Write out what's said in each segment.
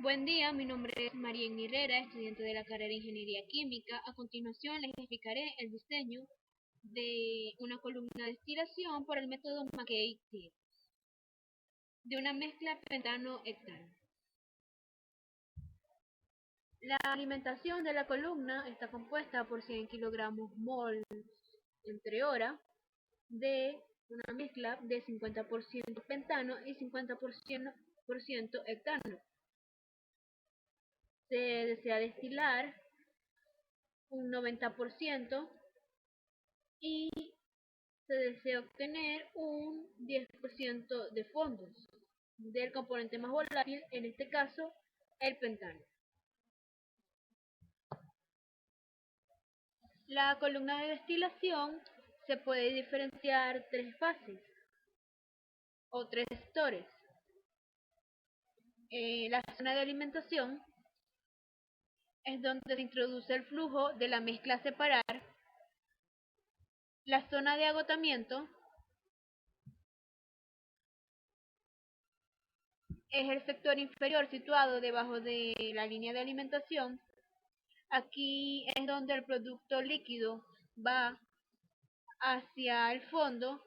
Buen día, mi nombre es Marien Herrera, estudiante de la carrera de Ingeniería Química. A continuación les explicaré el diseño de una columna de destilación por el método McKay-Tyr de una mezcla pentano-hectano. La alimentación de la columna está compuesta por 100 kilogramos mol entre hora de una mezcla de 50% pentano y 50% hectano. Se desea destilar un 90% y se desea obtener un 10% de fondos del componente más volátil, en este caso el pentano. La columna de destilación se puede diferenciar tres fases o tres sectores. La zona de alimentación es donde se introduce el flujo de la mezcla a separar. La zona de agotamiento es el sector inferior situado debajo de la línea de alimentación. Aquí es donde el producto líquido va hacia el fondo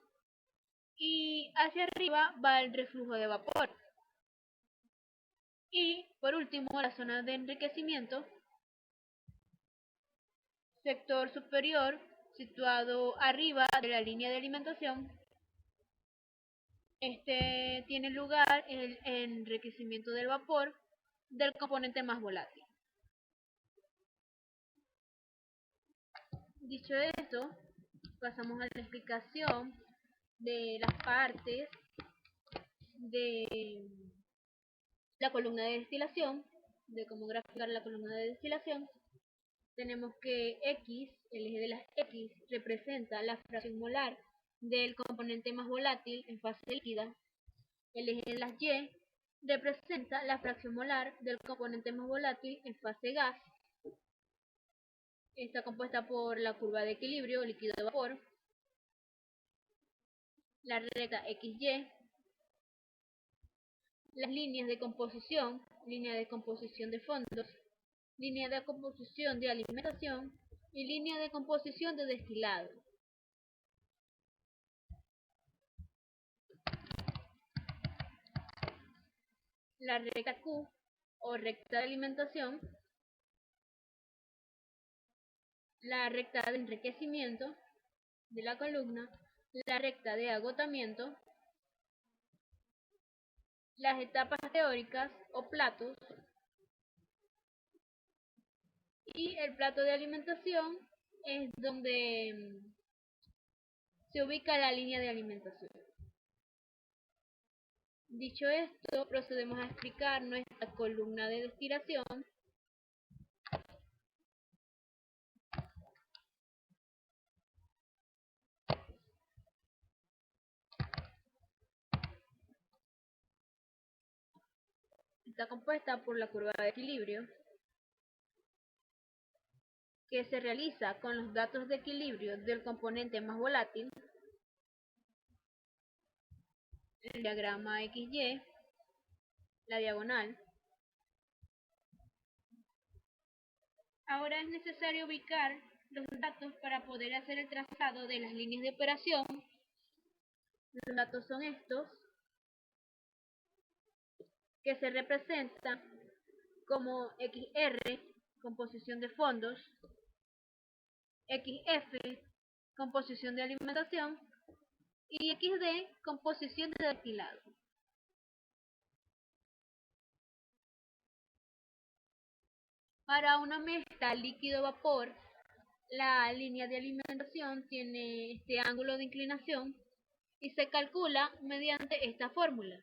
y hacia arriba va el reflujo de vapor. Y por último, la zona de enriquecimiento, sector superior situado arriba de la línea de alimentación. Este tiene lugar el enriquecimiento del vapor del componente más volátil. Dicho esto, pasamos a la explicación de las partes de la columna de destilación, de cómo graficar la columna de destilación. Tenemos que X, el eje de las X, representa la fracción molar del componente más volátil en fase líquida. El eje de las Y representa la fracción molar del componente más volátil en fase gas. Está compuesta por la curva de equilibrio líquido-vapor, la recta XY, las líneas de composición, línea de composición de fondos, línea de composición de alimentación y línea de composición de destilado. La recta Q o recta de alimentación, la recta de enriquecimiento de la columna, la recta de agotamiento, las etapas teóricas o platos y el plato de alimentación es donde se ubica la línea de alimentación. Dicho esto, procedemos a explicar nuestra columna de destilación. Está compuesta por la curva de equilibrio, que se realiza con los datos de equilibrio del componente más volátil, el diagrama XY, la diagonal. Ahora es necesario ubicar los datos para poder hacer el trazado de las líneas de operación. Los datos son estos, que se representan como XR, composición de fondos, XF, composición de alimentación, y XD, composición de destilado. Para una mezcla líquido-vapor, la línea de alimentación tiene este ángulo de inclinación y se calcula mediante esta fórmula.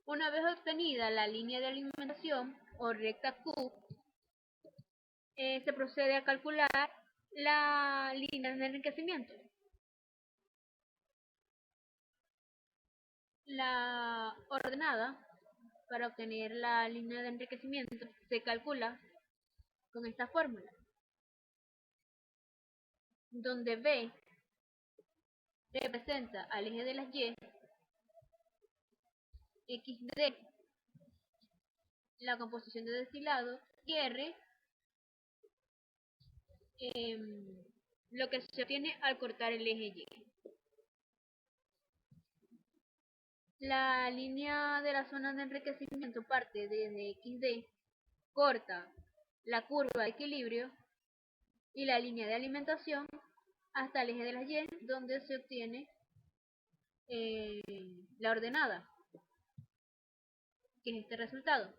Una vez obtenida la línea de alimentación o recta Q, se procede a calcular la línea de enriquecimiento. La ordenada para obtener la línea de enriquecimiento se calcula con esta fórmula, donde B representa al eje de las Y, XD, la composición de destilado, y R, lo que se obtiene al cortar el eje Y. La línea de la zona de enriquecimiento parte desde XD, corta la curva de equilibrio y la línea de alimentación hasta el eje de las Y, donde se obtiene la ordenada, que es este resultado.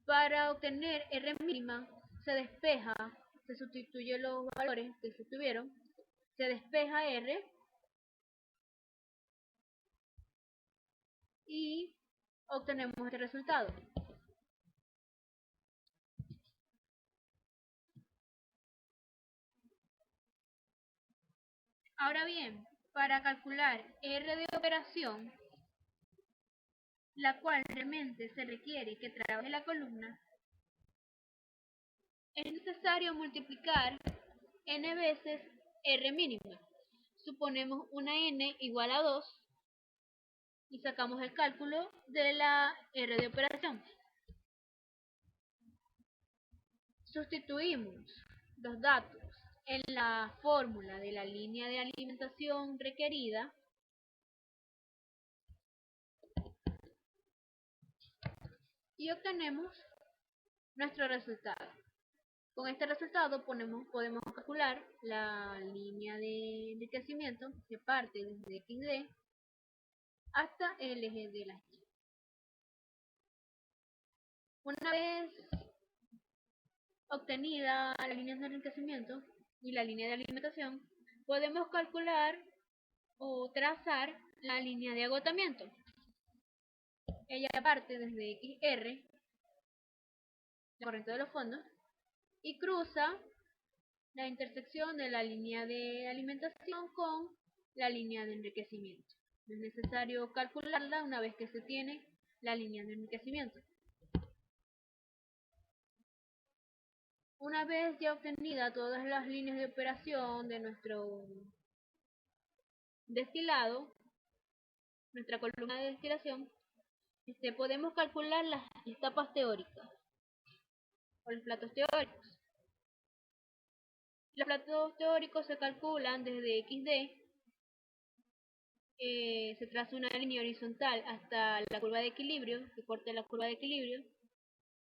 Para obtener R mínima se despeja, se sustituye los valores que se tuvieron, se despeja R y obtenemos este resultado. Ahora bien, para calcular R de operación, la cual realmente se requiere que trabaje la columna, es necesario multiplicar n veces R mínima. Suponemos una n igual a 2 y sacamos el cálculo de la R de operación. Sustituimos los datos en la fórmula de la línea de alimentación requerida y obtenemos nuestro resultado. Con este resultado podemos calcular la línea de enriquecimiento que parte desde XD hasta el eje de la Y. Una vez obtenida la línea de enriquecimiento y la línea de alimentación, podemos calcular o trazar la línea de agotamiento. Ella parte desde XR, la corriente de los fondos, y cruza la intersección de la línea de alimentación con la línea de enriquecimiento. No es necesario calcularla una vez que se tiene la línea de enriquecimiento. Una vez ya obtenida todas las líneas de operación de nuestro destilado, nuestra columna de destilación, podemos calcular las etapas teóricas o los platos teóricos. Los platos teóricos se calculan desde XD, se traza una línea horizontal hasta la curva de equilibrio, que corte la curva de equilibrio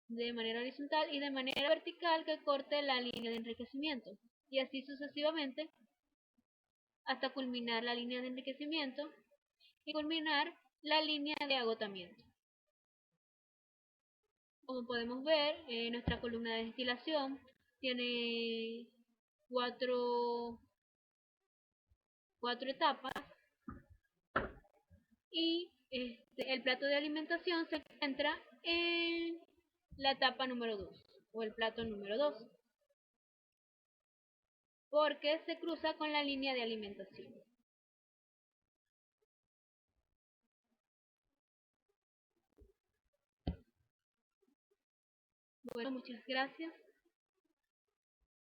de manera horizontal, y de manera vertical que corte la línea de enriquecimiento, y así sucesivamente hasta culminar la línea de enriquecimiento y culminar la línea de agotamiento. Como podemos ver, nuestra columna de destilación tiene cuatro etapas, y el plato de alimentación se encuentra en la etapa número 2 o el plato número 2, porque se cruza con la línea de alimentación. Bueno, muchas gracias.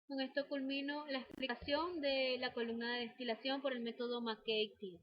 Con esto culmino la explicación de la columna de destilación por el método McKay-Thiele.